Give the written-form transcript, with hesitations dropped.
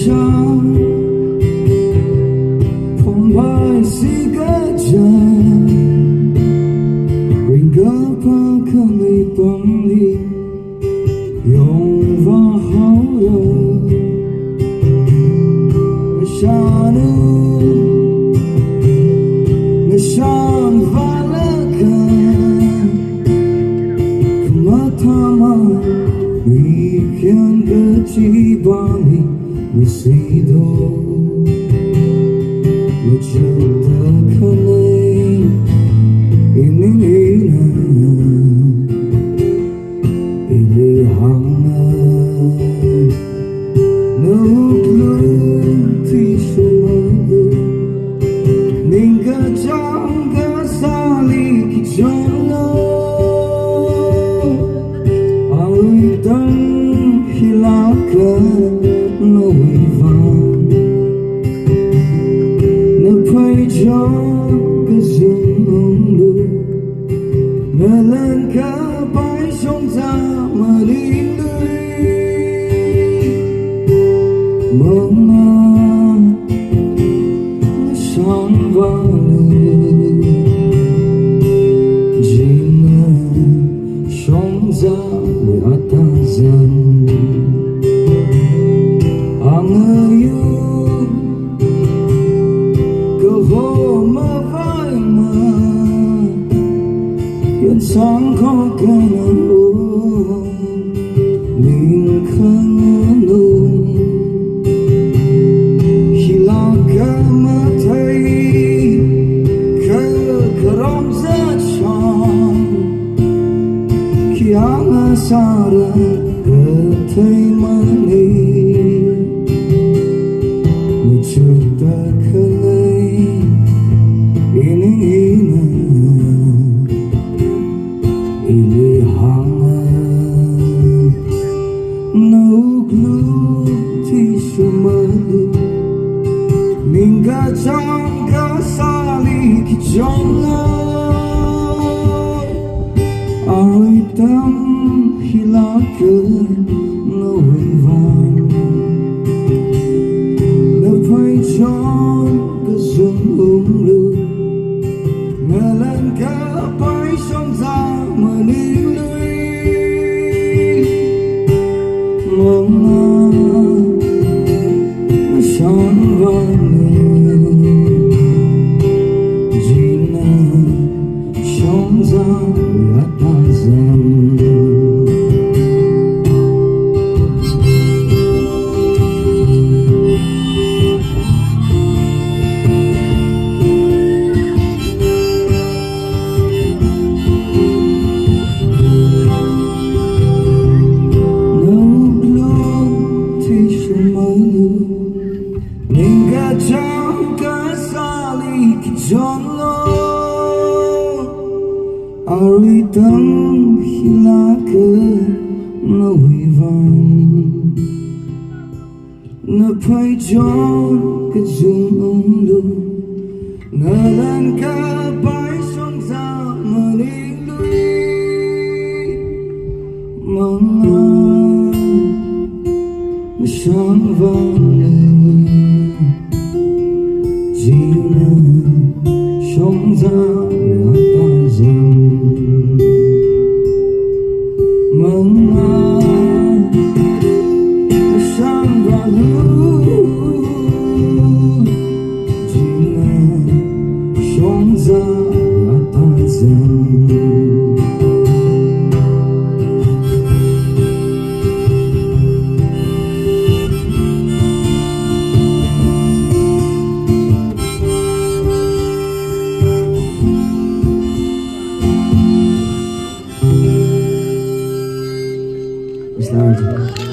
참 봄바이 시가자 링가파 칼리 밤리 용va 하우여 샤누 nishan valaka kumatama weekend gachibani nisido machutta khalai inina ilhana no blue t-shirt ninga changa sali ki jono awitan hilaka no ivan na pai jong zulu melan ka pai song za marin mama Son vale Jina Shong za Mười ata zan Ang yu Cơ vô mà vai mà Yên sáng khó cây nâng uống Linh khăn nung Yang sara ketai mani Mencipta kelai ini ina Ilihana Nuglu tisu malu Mingga jangka sali kijona Aritam hilaka no ivan Na pai chon ka zum lu Melan ka pai song za manin lui Mama na shan vani Jina shong za Ninga jangka sali kijono Aritam hilaka no ivan Na pai jon ka zum lu Nalan ka pai song za maning lui Mama Shan vale Jina shong za ata zan Mama Shan vale Jina shong za ata zan Started.